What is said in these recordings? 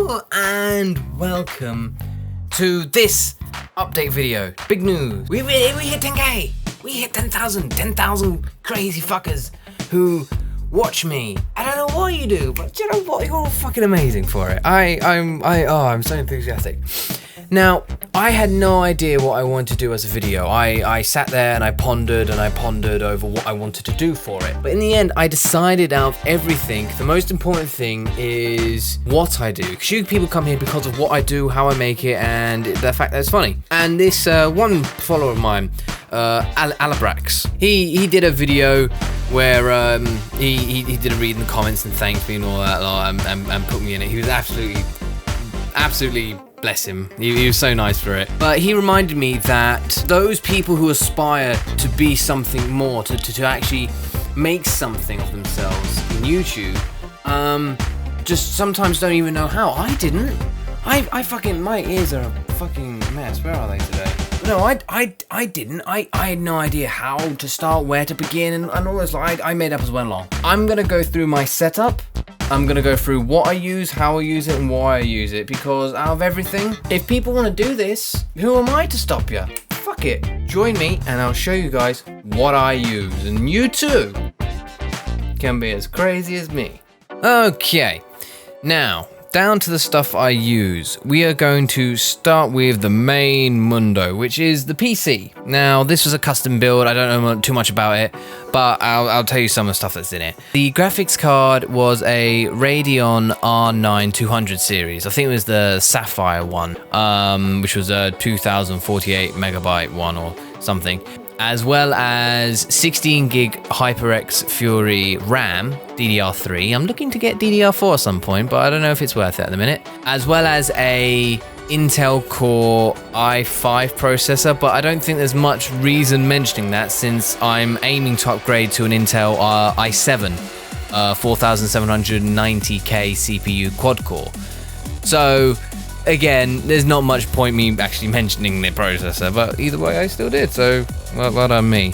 Hello and welcome to this update video. Big news. We hit 10k. We hit 10,000. 10,000 crazy fuckers who watch me. I don't know what you do, but you know what? You're all fucking amazing for it. I'm so enthusiastic. Now, I had no idea what I wanted to do as a video. I sat there and I pondered over what I wanted to do for it. But in the end, I decided out of everything, the most important thing is what I do. Because you people come here because of what I do, how I make it, and the fact that it's funny. And this one follower of mine, Alabrax, he did a video where he did a read in the comments and thanked me and all that lot and put me in it. He was absolutely bless him. He was so nice for it. But he reminded me that those people who aspire to be something more, to actually make something of themselves in YouTube, just sometimes don't even know how. I didn't. My ears are a fucking mess. Where are they today? No, I didn't. I had no idea how to start, where to begin, and all this. I made up as went along. I'm gonna go through my setup. I'm gonna go through what I use, how I use it, and why I use it, because out of everything, if people wanna do this, who am I to stop you? Fuck it. Join me and I'll show you guys what I use, and you too can be as crazy as me. Okay, now, down to the stuff I use. We are going to start with the main mundo, which is the PC. Now, this was a custom build. I don't know too much about it, but I'll tell you some of the stuff that's in it. The graphics card was a Radeon R9 200 series. I think it was the Sapphire one, which was a 2048 megabyte one or something, as well as 16 gig HyperX Fury RAM, DDR3. I'm looking to get DDR4 at some point, but I don't know if it's worth it at the minute. As well as a Intel Core i5 processor, but I don't think there's much reason mentioning that since I'm aiming to upgrade to an Intel i7 4790K CPU quad core. So again, there's not much point me actually mentioning the processor, but either way I still did, so well done me.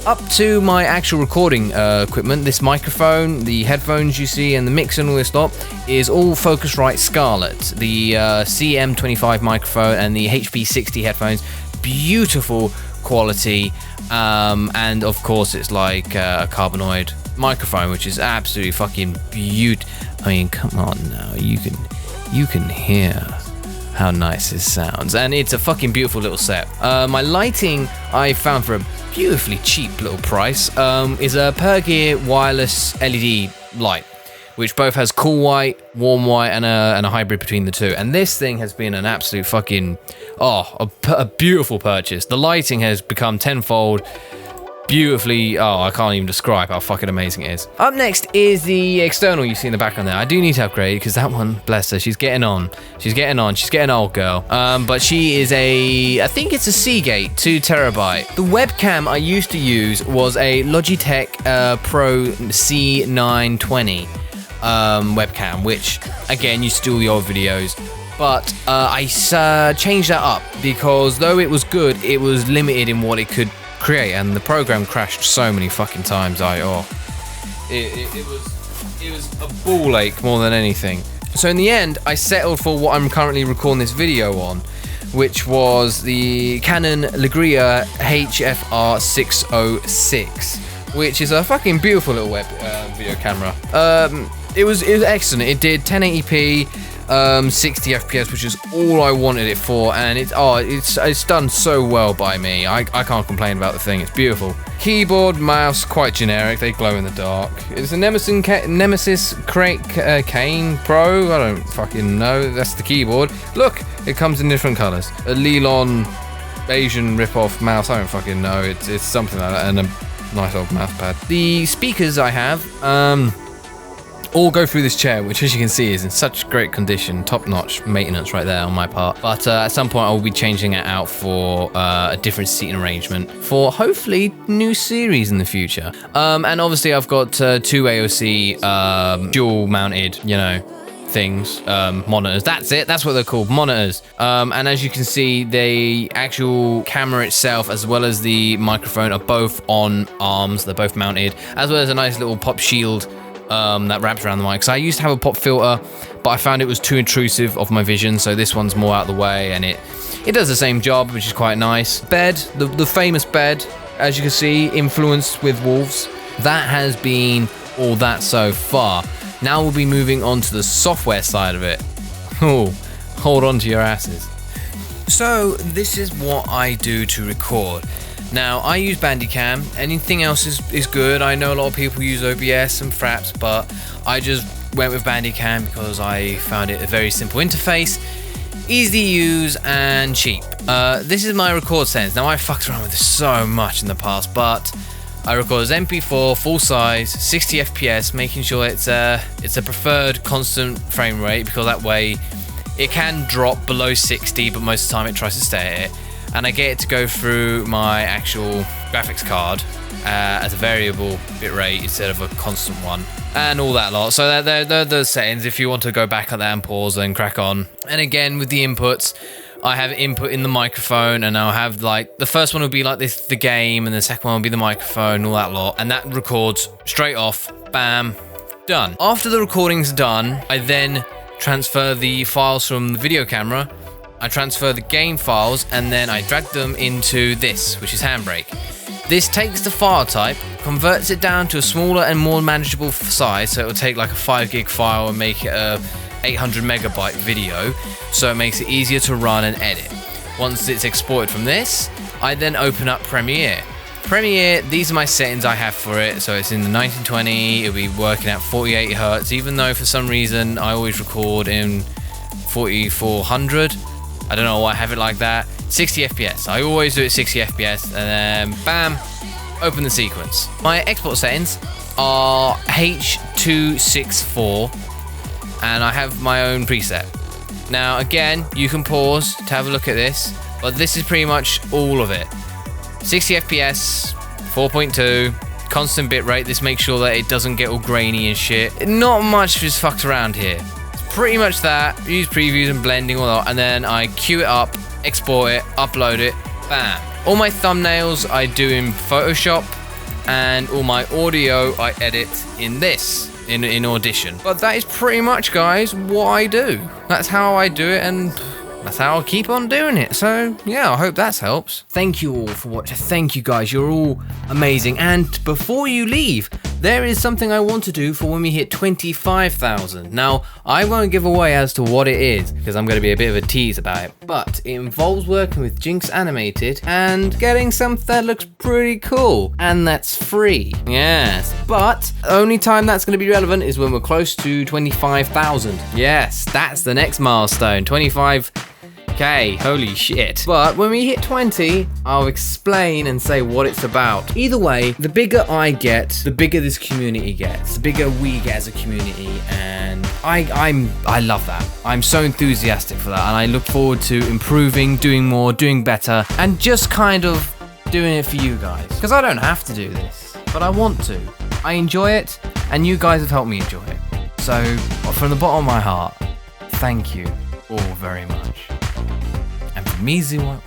Up to my actual recording equipment, this microphone, the headphones you see, and the mixer and all this lot is all Focusrite Scarlett. The CM25 microphone and the HP60 headphones, beautiful quality, and of course it's like a carbanoid microphone, which is absolutely fucking beautiful. I mean, come on now, you can hear how nice this sounds, and it's a fucking beautiful little set. My lighting I found for a beautifully cheap little price is a Pergear wireless LED light, which both has cool white, warm white, and a hybrid between the two. And this thing has been an absolute fucking a beautiful purchase. The lighting has become tenfold. Beautifully, I can't even describe how fucking amazing it is. Up next is the external you see in the background there. I do need to upgrade because that one, bless her, she's getting on. She's getting old, girl. But she is I think it's a Seagate 2 terabyte. The webcam I used to use was a Logitech Pro C920 webcam, which again used to do all the old videos. But I changed that up because though it was good, it was limited in what it could create, and the program crashed so many fucking times. It was a ball ache more than anything. So in the end, I settled for what I'm currently recording this video on, which was the Canon Legria HFR 606, which is a fucking beautiful little web video camera. It was excellent. It did 1080p. 60 FPS, which is all I wanted it for, and it's done so well by me. I can't complain about the thing. It's beautiful. Keyboard, mouse, quite generic. They glow in the dark. It's a Nemesis Kane Pro. I don't fucking know. That's the keyboard. Look, it comes in different colors. A Lelon Asian rip-off mouse. I don't fucking know. It's something like that, and a nice old mouse pad. The speakers I have, all go through this chair, which as you can see is in such great condition, top-notch maintenance right there on my part. But at some point I will be changing it out for a different seating arrangement for hopefully new series in the future. And obviously I've got two AOC dual-mounted, things, monitors. That's it. That's what they're called, monitors. And as you can see, the actual camera itself, as well as the microphone, are both on arms. They're both mounted, as well as a nice little pop shield that wraps around the mic. So I used to have a pop filter, but I found it was too intrusive of my vision, so this one's more out of the way, and it does the same job, which is quite nice. Bed, the famous bed, as you can see, influenced with wolves. That has been all that so far. Now we'll be moving on to the software side of it. Oh, hold on to your asses. So this is what I do to record. Now I use Bandicam. Anything else is good. I know a lot of people use OBS and Fraps, but I just went with Bandicam because I found it a very simple interface, easy to use and cheap. This is my record settings. Now I fucked around with this so much in the past, but I record as MP4, full size, 60 FPS, making sure it's a preferred constant frame rate, because that way it can drop below 60, but most of the time it tries to stay at it. And I get it to go through my actual graphics card as a variable bitrate instead of a constant one, and all that lot. So they're the settings. If you want to go back at that and pause, then crack on. And again, with the inputs, I have input in the microphone, and I'll have like the first one will be like this, the game, and the second one will be the microphone, all that lot, and that records straight off. Bam, done. After the recording's done, I then transfer the files from the video camera. I transfer the game files, and then I drag them into this, which is Handbrake. This takes the file type, converts it down to a smaller and more manageable size, so it will take like a 5 gig file and make it a 800 megabyte video, so it makes it easier to run and edit. Once it's exported from this, I then open up Premiere. Premiere, these are my settings I have for it. So it's in the 1920, it'll be working at 48 Hertz, even though for some reason I always record in 4400. I don't know why I have it like that. 60 FPS, I always do it 60 FPS, and then bam, open the sequence. My export settings are H264, and I have my own preset. Now again, you can pause to have a look at this, but this is pretty much all of it. 60 FPS, 4.2, constant bitrate. This makes sure that it doesn't get all grainy and shit. Not much is fucked around here. It's pretty much that. Use previews and blending, all that, and then I queue it up, export it, upload it, bam. All my thumbnails I do in Photoshop, and all my audio I edit in this. In Audition. But that is pretty much, guys, what I do. That's how I do it, and that's how I'll keep on doing it. So yeah, I hope that helps. Thank you all for watching. Thank you guys, you're all amazing. And before you leave, there is something I want to do for when we hit 25,000. Now, I won't give away as to what it is, because I'm going to be a bit of a tease about it, but it involves working with Jinx Animated and getting something that looks pretty cool, and that's free. Yes, but only time that's going to be relevant is when we're close to 25,000. Yes, that's the next milestone, 25K, holy shit. But when we hit 20, I'll explain and say what it's about. Either way, the bigger I get, the bigger this community gets, the bigger we get as a community, and I love that. I'm so enthusiastic for that, and I look forward to improving, doing more, doing better, and just kind of doing it for you guys. Because I don't have to do this, but I want to. I enjoy it, and you guys have helped me enjoy it. So, from the bottom of my heart, thank you all very much. And from me, zeewhitewolf.